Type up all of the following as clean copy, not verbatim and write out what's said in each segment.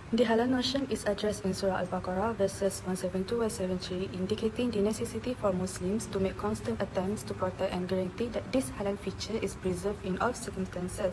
The halal notion is addressed in Surah Al-Baqarah verses 172-173, indicating the necessity for Muslims to make constant attempts to protect and guarantee that this halal feature is preserved in all circumstances.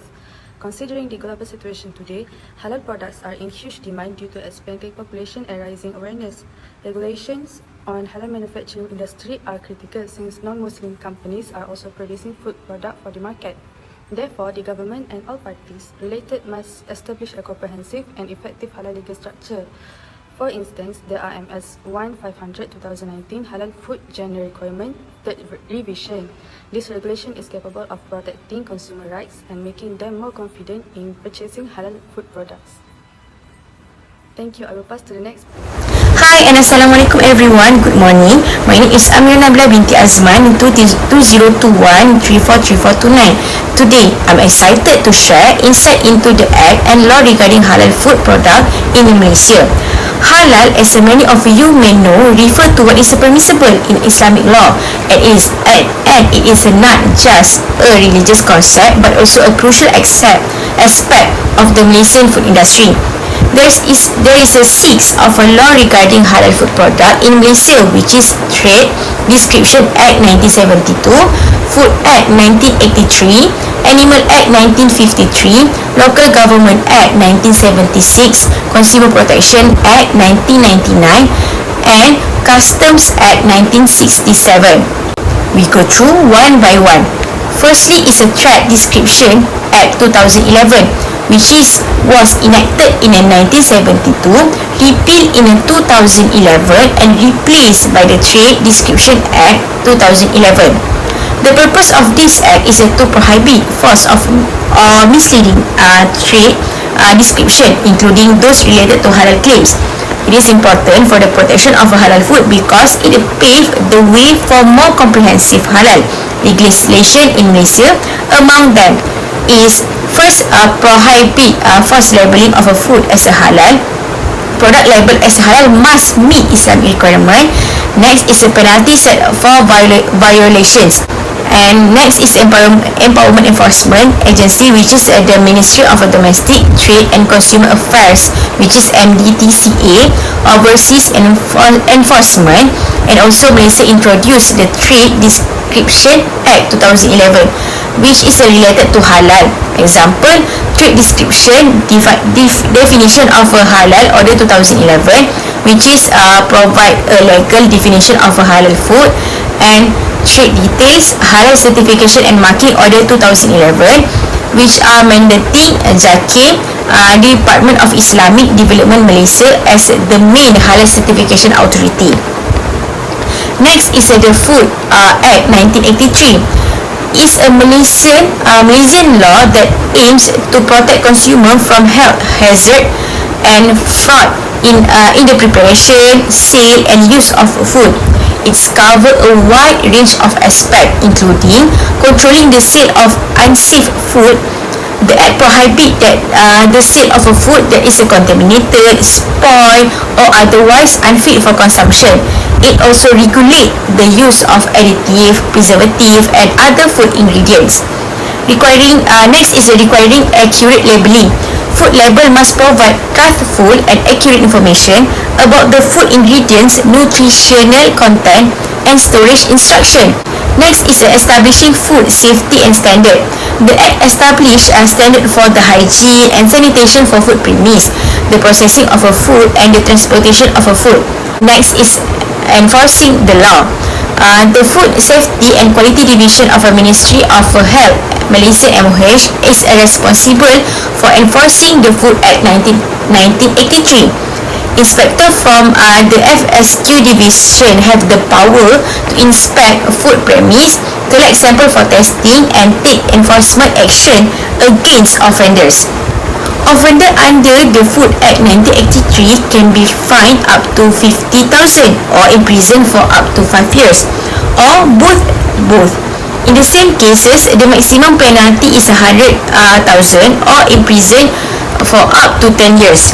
Considering the global situation today, halal products are in huge demand due to expanding population and rising awareness. Regulations on halal manufacturing industry are critical since non-Muslim companies are also producing food products for the market. Therefore, the government and all parties related must establish a comprehensive and effective halal legal structure. For instance, the RMS 1500-2019 Halal Food General Requirement Third Revision. This regulation is capable of protecting consumer rights and making them more confident in purchasing halal food products. Thank you. I will pass to the next. Hi and Assalamualaikum everyone. Good morning. My name is Amir Nabila binti Azman 2021-343429. Today, I'm excited to share insight into the act and law regarding halal food product in Malaysia. Halal, as many of you may know, refer to what is permissible in Islamic law and it is not just a religious concept but also a crucial aspect of the Malaysian food industry. There is a six of a law regarding halal food product in Malaysia, which is Trade Description Act 1972, Food Act 1983, Animal Act 1953, Local Government Act 1976, Consumer Protection Act 1999, and Customs Act 1967. We go through one by one. Firstly is a Trade Description Act 2011, which was enacted in 1972, repealed in 2011 and replaced by the Trade Description Act 2011. The purpose of this act is to prohibit false or misleading trade description, including those related to halal claims. It is important for the protection of halal food because it paved the way for more comprehensive halal legislation in Malaysia. Among them is first, prohibit false labeling of a food as a halal. Product labeled as halal must meet Islamic requirement. Next is a penalty set for violations. And next is Empowerment Enforcement Agency, which is the Ministry of Domestic Trade and Consumer Affairs, which is MDTCA, oversees enforcement. And also Malaysia introduced the Trade Description Act 2011, which is related to halal. Example, Trade Description Definition of a Halal Order 2011, which is provide a legal definition of a halal food. And Trade Details Halal Certification and Marking Order 2011, which are mandating Zakir, Department of Islamic Development Malaysia as the main halal certification authority. Next is the Food Act 1983. Is a Malaysian law that aims to protect consumers from health hazard and fraud in the preparation, sale and use of food. It's covered a wide range of aspects, including controlling the sale of unsafe food. The act prohibits that the sale of a food that is contaminated, spoiled, or otherwise unfit for consumption. It also regulates the use of additive, preservative, and other food ingredients. Next is requiring accurate labeling. Food label must provide truthful and accurate information about the food ingredients, nutritional content, and storage instruction. Next is establishing food safety and standard. The Act established a standard for the hygiene and sanitation for food premise, the processing of a food, and the transportation of a food. Next is enforcing the law. The Food Safety and Quality Division of the Ministry of Health, Malaysia MOH, is responsible for enforcing the Food Act 1983. Inspector from the FSQ division have the power to inspect food premise, collect sample for testing, and take enforcement action against offenders. Offender under the Food Act 1983 can be fined up to 50,000 or imprisoned for up to 5 years, or both. In the same cases, the maximum penalty is 100,000 or imprisoned for up to 10 years.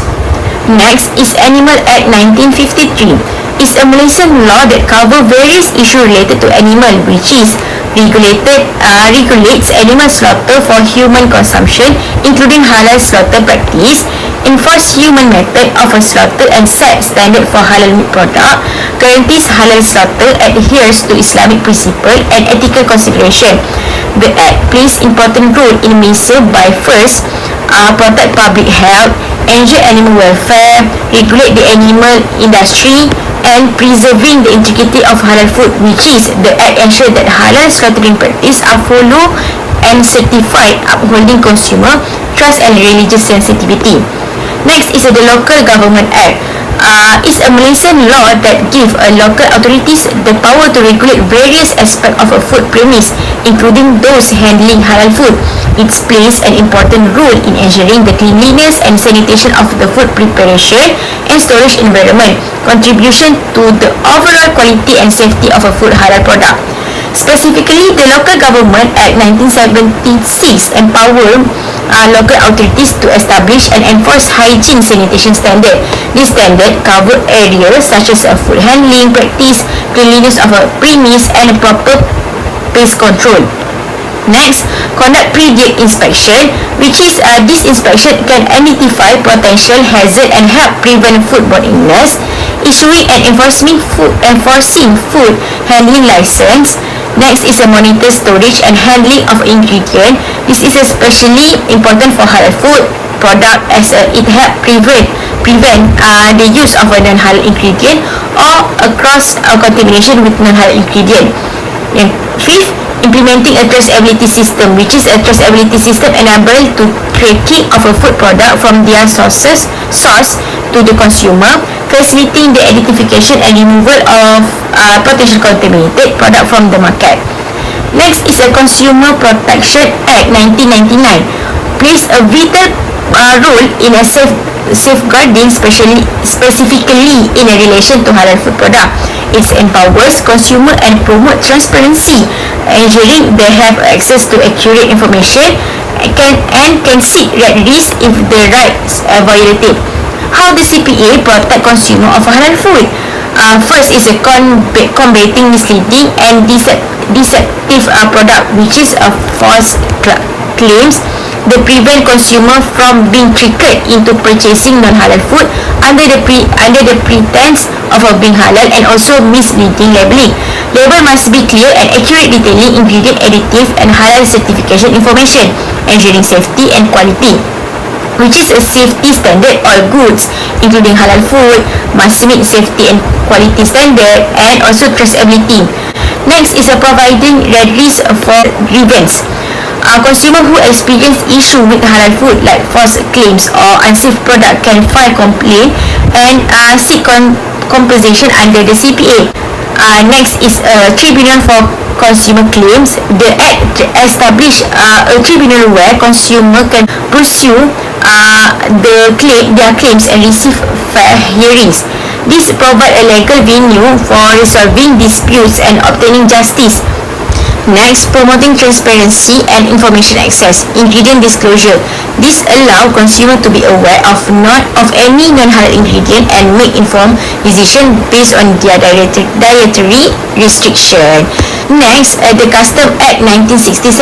Next is Animal Act 1953. It's a Malaysian law that covers various issues related to animal, which is regulates animal slaughter for human consumption, including halal slaughter practice, enforce human method of a slaughter and set standard for halal meat product, guarantees halal slaughter, adheres to Islamic principle and ethical consideration. The Act plays important role in Malaysia by first, protect public health, ensure animal welfare, regulate the animal industry, and preserving the integrity of halal food, which is the Act ensure that halal slaughtering practice are followed and certified, upholding consumer trust and religious sensitivity. Next is the Local Government Act. It's a Malaysian law that gives local authorities the power to regulate various aspects of a food premise, including those handling halal food. It plays an important role in ensuring the cleanliness and sanitation of the food preparation and storage environment, contribution to the overall quality and safety of a food halal product. Specifically, the Local Government Act 1976 empower local authorities to establish and enforce hygiene sanitation standard. This standard cover areas such as food handling practice, cleanliness of a premise, and proper pest control. Next, conduct pre-date inspection, which is this inspection can identify potential hazard and help prevent foodborne illness. Issuing and enforcing food handling license. Next is a monitor storage and handling of ingredient. This is especially important for halal food product as it help prevent the use of a non-halal ingredient or cross contamination with non-halal ingredient. And fifth, implementing a traceability system, which is a traceability system enable to tracking of a food product from their source to the consumer, facilitating the identification and removal of potential contaminated product from the market. Next is a Consumer Protection Act 1999, plays a vital role in a safeguarding, specifically in relation to halal food product. It empowers consumer and promote transparency, ensuring they have access to accurate information and can seek redress if the rights are violated. How the CPA protect consumer of halal food? First is a combating misleading and deceptive product, which is a false claims. They prevent consumer from being tricked into purchasing non-halal food under the pretense of being halal, and also misleading labeling. Label must be clear and accurate, detailing ingredient, additive, and halal certification information, ensuring safety and quality, which is a safety standard. All goods, including halal food, must meet safety and quality standard, and also traceability. Next is a providing redress for grievance. Consumer who experience issue with halal food like false claims or unsafe product can file complaint and seek compensation under the CPA. Next is a tribunal for consumer claims. The Act established a tribunal where consumer can pursue their claims and receive fair hearings. This provides a legal venue for resolving disputes and obtaining justice. Next, promoting transparency and information access. Ingredient disclosure. This allows consumer to be aware of any non-halal ingredient and make informed decision based on their dietary restriction. Next, the Custom Act 1967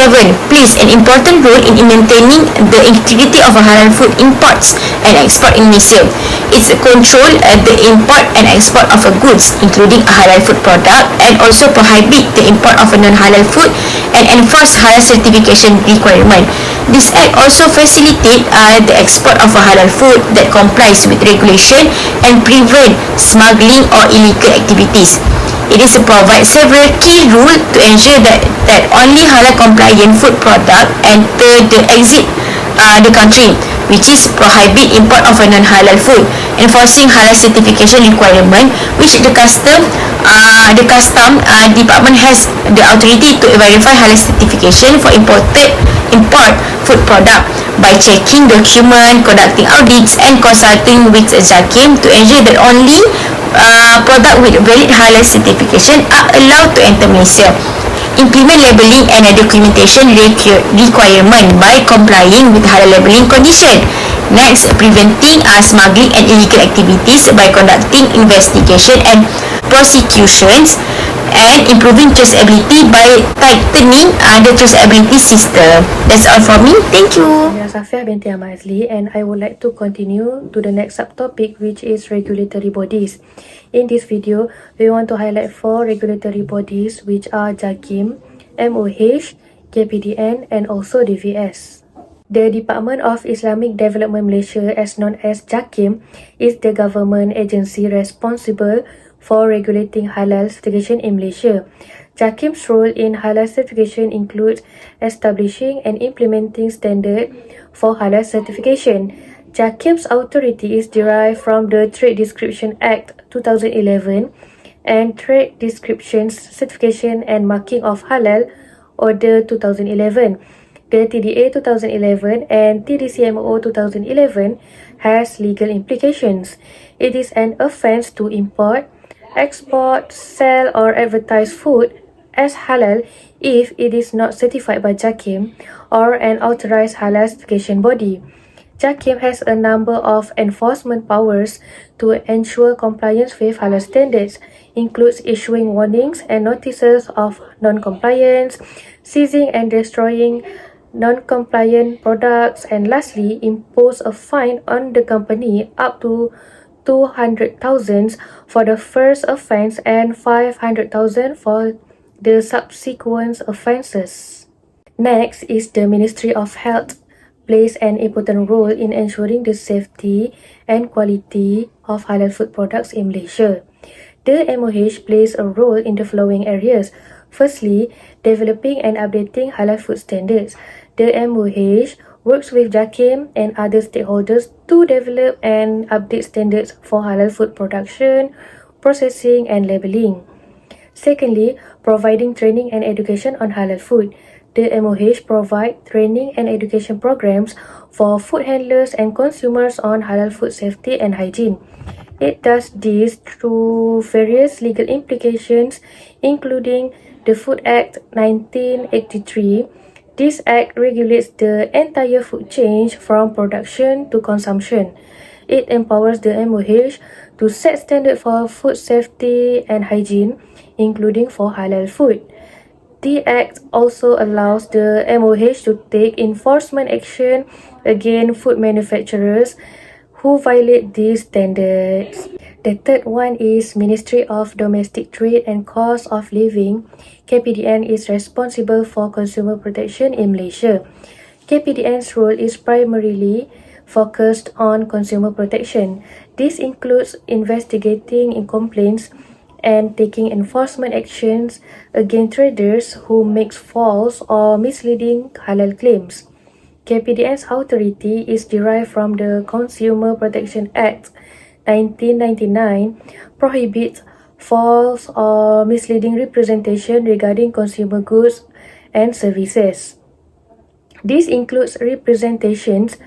plays an important role in maintaining the integrity of halal food imports and export in Malaysia. It controls the import and export of goods, including a halal food product, and also prohibit the import of a non-halal food and enforce halal certification requirement. This Act also facilitates the export of a halal food that complies with regulation and prevent smuggling or illegal activities. It is provides several key rules to ensure that only halal compliant food product enter the country, which is prohibit import of a non-halal food, enforcing halal certification requirement, which the custom department has the authority to verify halal certification for import food product by checking document, conducting audits, and consulting with Zakim to ensure that only product with valid halal certification are allowed to enter Malaysia. Implement labeling and documentation requirement by complying with halal labeling condition. Next, preventing smuggling and illegal activities by conducting investigation and prosecutions and improving traceability by tightening the traceability system. That's all from me. Thank you. I'm Safia binti Ahmad Azli, and I would like to continue to the next subtopic, which is regulatory bodies. In this video, we want to highlight 4 regulatory bodies, which are JAKIM, MOH, KPDN, and also DVS. The Department of Islamic Development Malaysia, as known as JAKIM, is the government agency responsible for regulating halal certification in Malaysia. JAKIM's role in halal certification includes establishing and implementing standards for halal certification. JAKIM's authority is derived from the Trade Description Act 2011 and Trade Descriptions Certification and Marking of Halal Order 2011. The TDA 2011 and TDCMO 2011 has legal implications. It is an offence to import, export, sell or advertise food as halal if it is not certified by JAKIM or an authorized halal certification body. JAKIM has a number of enforcement powers to ensure compliance with halal standards, includes issuing warnings and notices of non-compliance, seizing and destroying non-compliant products, and lastly, impose a fine on the company up to 200,000 for the first offence and 500,000 for the subsequent offences. Next is the Ministry of Health plays an important role in ensuring the safety and quality of halal food products in Malaysia. The MOH plays a role in the following areas. Firstly, developing and updating halal food standards. The MOH works with JAKIM and other stakeholders to develop and update standards for halal food production, processing and labeling. Secondly, providing training and education on halal food. The MOH provide training and education programs for food handlers and consumers on halal food safety and hygiene. It does this through various legal implications, including the Food Act 1983. This act regulates the entire food chain from production to consumption. It empowers the MOH to set standards for food safety and hygiene, including for halal food. The Act also allows the MOH to take enforcement action against food manufacturers who violate these standards. The third one is Ministry of Domestic Trade and Cost of Living. KPDN is responsible for consumer protection in Malaysia. KPDN's role is primarily focused on consumer protection. This includes investigating complaints and taking enforcement actions against traders who make false or misleading halal claims. KPDN's authority is derived from the Consumer Protection Act 1999, prohibits false or misleading representation regarding consumer goods and services. This includes representations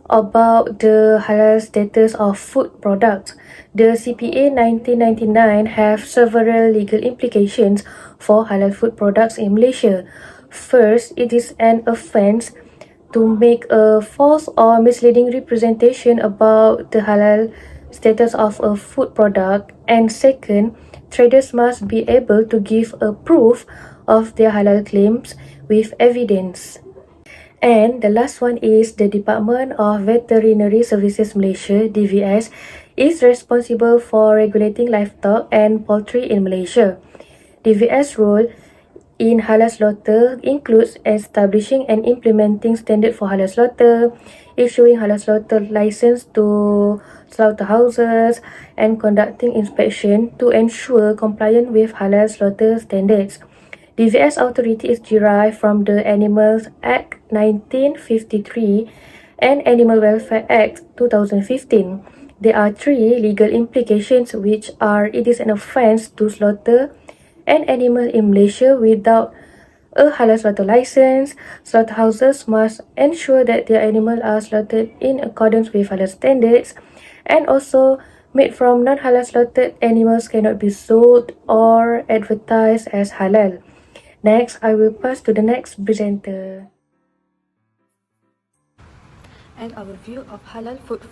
about the halal status of food products. The CPA 1999 have several legal implications for halal food products in Malaysia. First, it is an offence to make a false or misleading representation about the halal status of a food product, and second, traders must be able to give a proof of their halal claims with evidence. And the last one is the Department of Veterinary Services Malaysia, DVS, is responsible for regulating livestock and poultry in Malaysia. DVS role in halal slaughter includes establishing and implementing standards for halal slaughter, issuing halal slaughter license to slaughterhouses, and conducting inspection to ensure compliance with halal slaughter standards. DVS authority is derived from the Animals Act 1953 and Animal Welfare Act 2015. There are 3 legal implications, which are: it is an offence to slaughter an animal in Malaysia without a halal slaughter license. Slaughterhouses must ensure that their animals are slaughtered in accordance with halal standards, and also meat from non-halal slaughtered animals cannot be sold or advertised as halal. Next, I will pass to the next presenter. An overview of halal food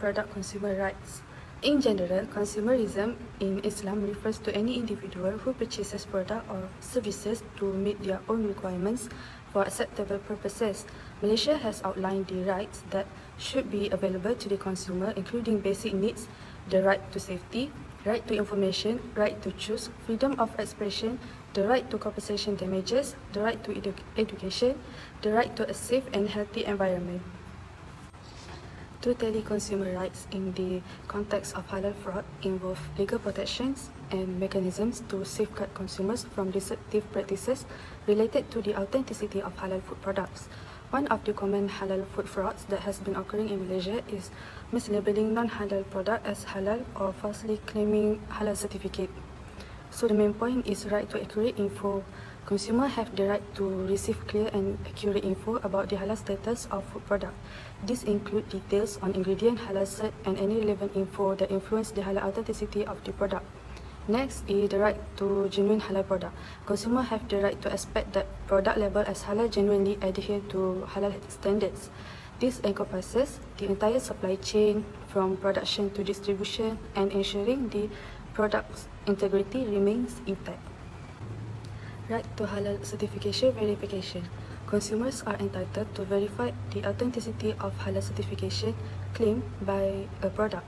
product consumer rights. In general, consumerism in Islam refers to any individual who purchases products or services to meet their own requirements for acceptable purposes. Malaysia has outlined the rights that should be available to the consumer, including basic needs, the right to safety, right to information, right to choose, freedom of expression, the right to compensation damages, the right to education, the right to a safe and healthy environment. To tally consumer rights in the context of halal fraud involve legal protections and mechanisms to safeguard consumers from deceptive practices related to the authenticity of halal food products. One of the common halal food frauds that has been occurring in Malaysia is mislabeling non-halal product as halal or falsely claiming halal certificate. So the main point is right to accurate info. Consumers have the right to receive clear and accurate info about the halal status of food product. These include details on ingredient, halal cert, and any relevant info that influence the halal authenticity of the product. Next is the right to genuine halal product. Consumers have the right to expect that product labeled as halal genuinely adhere to halal standards. This encompasses the entire supply chain from production to distribution and ensuring the product's integrity remains intact. Right to halal certification verification. Consumers are entitled to verify the authenticity of halal certification claimed by a product.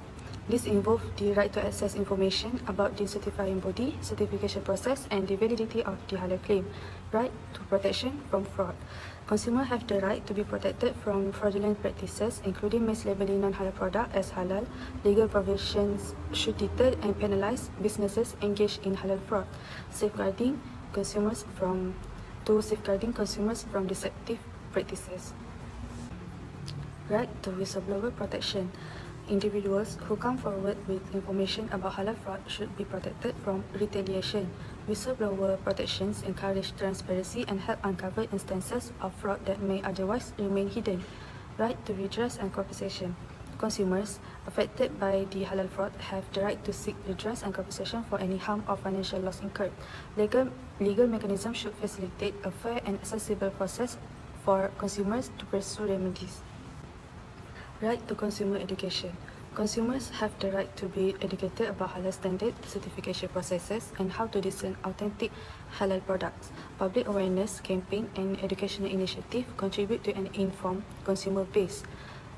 This involves the right to access information about the certifying body, certification process, and the validity of the halal claim. Right to protection from fraud. Consumers have the right to be protected from fraudulent practices, including mislabeling non-halal product as halal. Legal provisions should deter and penalize businesses engaged in halal fraud, safeguarding consumers from deceptive practices. Right to whistleblower protection. Individuals who come forward with information about halal fraud should be protected from retaliation. Whistleblower protections encourage transparency and help uncover instances of fraud that may otherwise remain hidden. Right to redress and compensation. Consumers affected by the halal fraud have the right to seek redress and compensation for any harm or financial loss incurred. Legal mechanisms should facilitate a fair and accessible process for consumers to pursue remedies. Right to consumer education. Consumers have the right to be educated about halal standard certification processes and how to discern authentic halal products. Public awareness campaign and educational initiative contribute to an informed consumer base.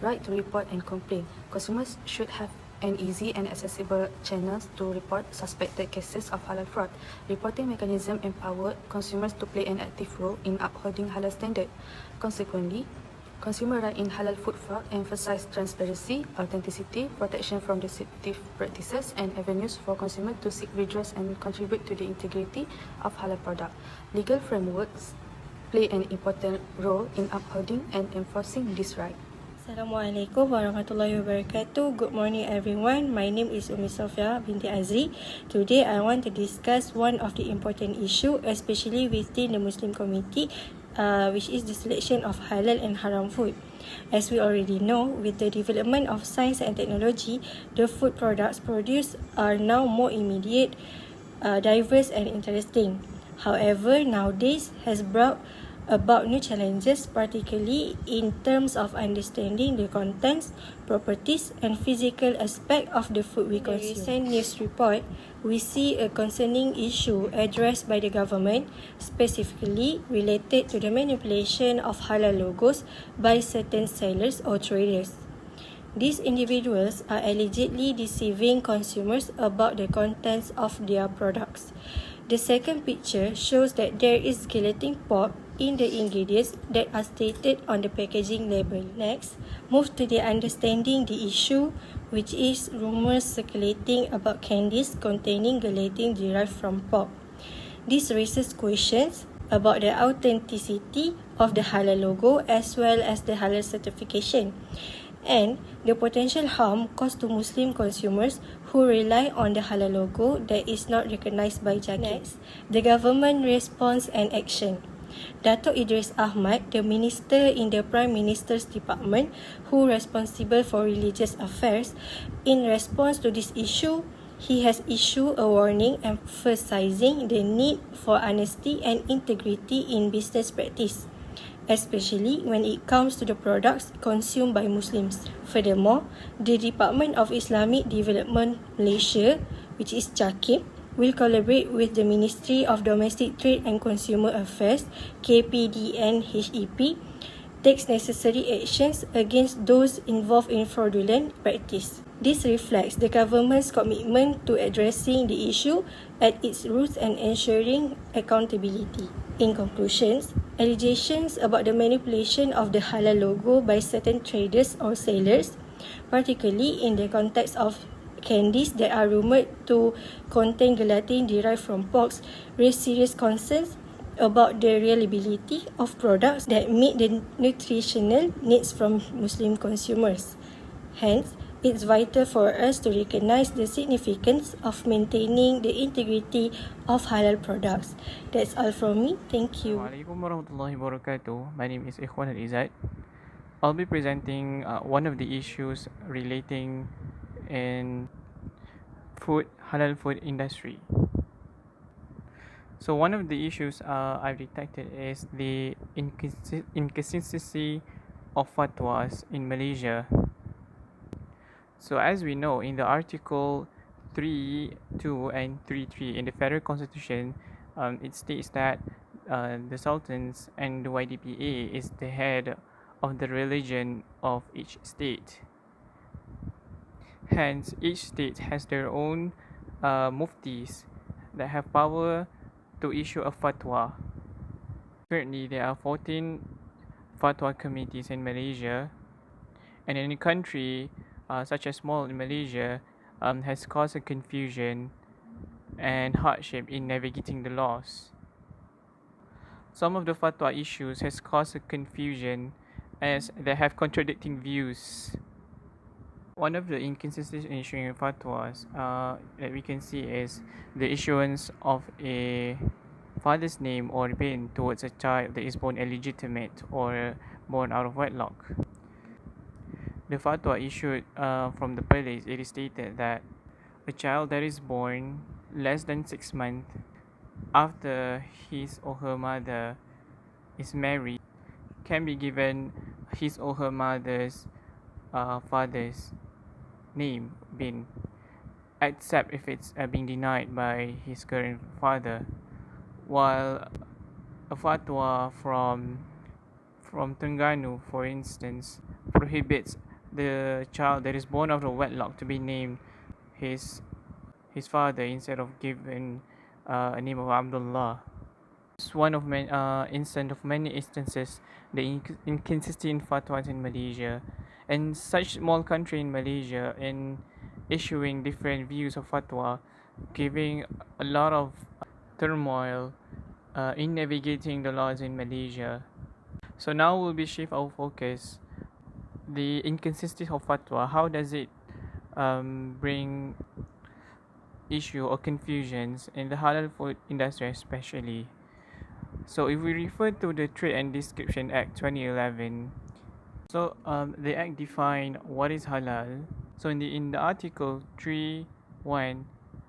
Right to report and complain. Consumers should have an easy and accessible channels to report suspected cases of halal fraud. Reporting mechanism empower consumers to play an active role in upholding halal standard. Consequently, consumer right in halal food fraud emphasize transparency, authenticity, protection from deceptive practices, and avenues for consumers to seek redress and contribute to the integrity of halal product. Legal frameworks play an important role in upholding and enforcing this right. Assalamualaikum warahmatullahi wabarakatuh. Good morning everyone. My name is Umi Sofia binti Azri. Today I want to discuss one of the important issue, especially within the Muslim community, which is the selection of halal and haram food. As we already know, with the development of science and technology, the food products produced are now more immediate, diverse and interesting. However, nowadays has brought about new challenges, particularly in terms of understanding the contents, properties, and physical aspect of the food we consume. In a recent news report, we see a concerning issue addressed by the government, specifically related to the manipulation of halal logos by certain sellers or traders. These individuals are allegedly deceiving consumers about the contents of their products. The second picture shows that there is gelatin pork in the ingredients that are stated on the packaging label. Next, move to the understanding the issue, which is rumors circulating about candies containing gelatin derived from pork. This raises questions about the authenticity of the halal logo as well as the halal certification, and the potential harm caused to Muslim consumers who rely on the halal logo that is not recognized by JAKIM. Next, the government response and action. Dato' Idris Ahmad, the minister in the Prime Minister's Department who responsible for religious affairs, in response to this issue, he has issued a warning emphasizing the need for honesty and integrity in business practice. especially when it comes to the products consumed by Muslims. Furthermore, the Department of Islamic Development Malaysia, which is JAKIM, will collaborate with the Ministry of Domestic Trade and Consumer Affairs, KPDN-HEP, takes necessary actions against those involved in fraudulent practice. This reflects the government's commitment to addressing the issue at its roots and ensuring accountability. In conclusions, allegations about the manipulation of the halal logo by certain traders or sellers, particularly in the context of candies that are rumored to contain gelatin derived from pork, raise serious concerns about the reliability of products that meet the nutritional needs from Muslim consumers. Hence, it's vital for us to recognize the significance of maintaining the integrity of halal products. That's all from me. Thank you. Assalamualaikum warahmatullahi wabarakatuh. My name is Ikhwan Al-Izad. I'll be presenting one of the issues relating in halal food industry. So one of the issues I've detected is the inconsistency of fatwas in Malaysia. So as we know, in the Article 3.2 and 3.3 in the Federal Constitution, it states that the sultans and the YDPA is the head of the religion of each state. Hence, each state has their own muftis that have power to issue a fatwa. Currently, there are 14 fatwa committees in Malaysia, and in a country such as small in Malaysia has caused a confusion and hardship in navigating the laws. Some of the fatwa issues has caused a confusion as they have contradicting views. One of the inconsistencies in issuing fatwas that we can see is the issuance of a father's name or bin towards a child that is born illegitimate or born out of wedlock. The fatwa issued from the police, it is stated that a child that is born less than 6 months after his or her mother is married can be given his or her mother's father's name bin, except if it's being denied by his current father, while a fatwa from Terengganu, for instance, prohibits the child that is born out of wedlock to be named his father instead of given a name of Abdullah. It's one of many instances the inconsistent fatwas in Malaysia, and such small country in Malaysia in issuing different views of fatwa, giving a lot of turmoil in navigating the laws in Malaysia. So now we'll be shift our focus the inconsistency of fatwa. How does it bring issue or confusions in the halal food industry especially? So if we refer to the Trade and Description Act 2011, so the act define what is halal. So in the article 3.1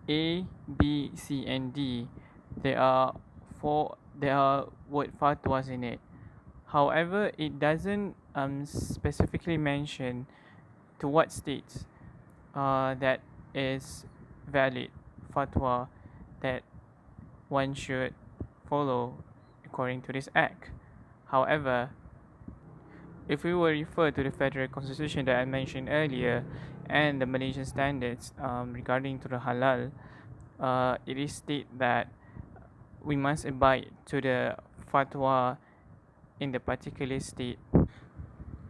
A, B, C, and D, there are word fatwas in it. However, it doesn't specifically mention to what states that is valid fatwa that one should follow according to this act. However, if we were refer to the federal constitution that I mentioned earlier and the Malaysian standards regarding to the halal, it is state that we must abide to the fatwa in the particular state,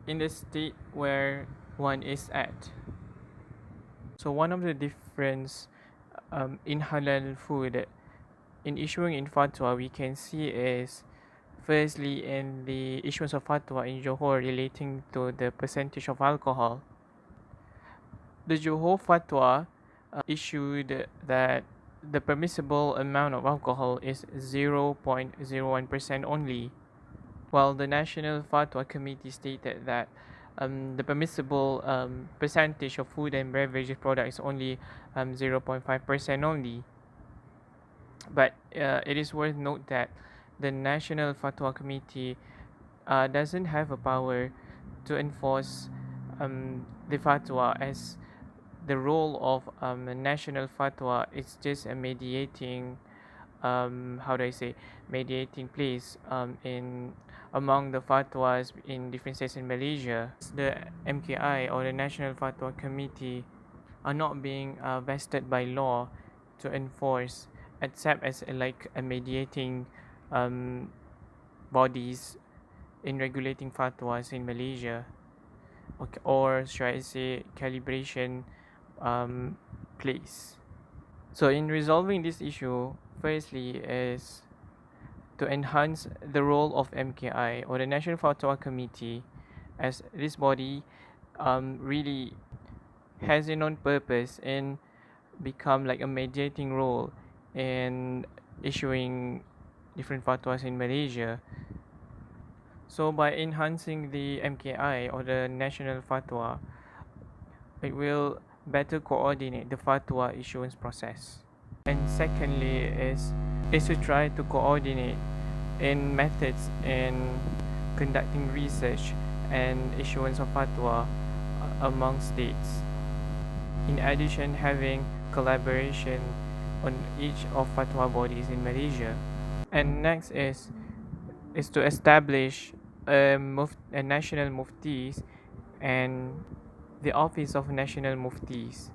in the state where one is at. So one of the difference in halal food in issuing in fatwa we can see is firstly in the issuance of fatwa in Johor relating to the percentage of alcohol. The Johor fatwa issued that the permissible amount of alcohol is 0.01% only, while the National Fatwa Committee stated that the permissible percentage of food and beverage products is only 0.5% only. But it is worth note that the National Fatwa Committee doesn't have a power to enforce the fatwa, as the role of a national fatwa is just a mediating how do I say mediating place in among the fatwas in different states in Malaysia. The MKI, or the National Fatwa Committee, are not being vested by law to enforce, except as like a mediating um, bodies in regulating fatwas in Malaysia, or should I say calibration place. So in resolving this issue, firstly is to enhance the role of MKI, or the National Fatwa Committee, as this body really has a non-purpose and become like a mediating role in issuing different fatwas in Malaysia. So by enhancing the MKI, or the National Fatwa, it will better coordinate the fatwa issuance process. And secondly is to try to coordinate in methods in conducting research and issuance of fatwa among states. In addition, having collaboration on each of fatwa bodies in Malaysia. And next is to establish a national muftis and the office of national muftis.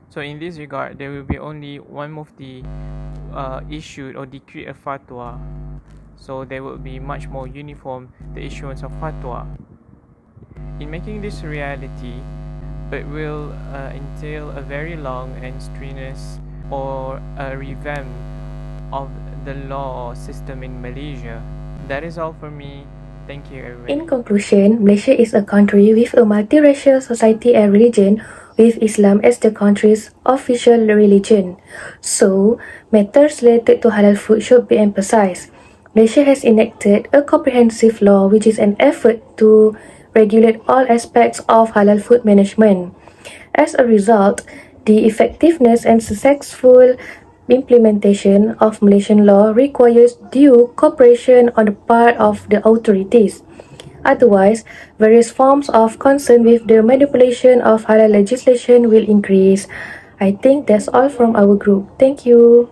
So in this regard, there will be only one mufti issued or decreed a fatwa. So there will be much more uniform the issuance of fatwa. In making this a reality, it will entail a very long and strenuous or a revamp of the law system in Malaysia. That is all for me. Thank you, everyone. In conclusion, Malaysia is a country with a multiracial society and religion, with Islam as the country's official religion. So, matters related to halal food should be emphasized. Malaysia has enacted a comprehensive law which is an effort to regulate all aspects of halal food management. As a result, the effectiveness and successful implementation of Malaysian law requires due cooperation on the part of the authorities. Otherwise, various forms of concern with the manipulation of halal legislation will increase. I think that's all from our group. Thank you.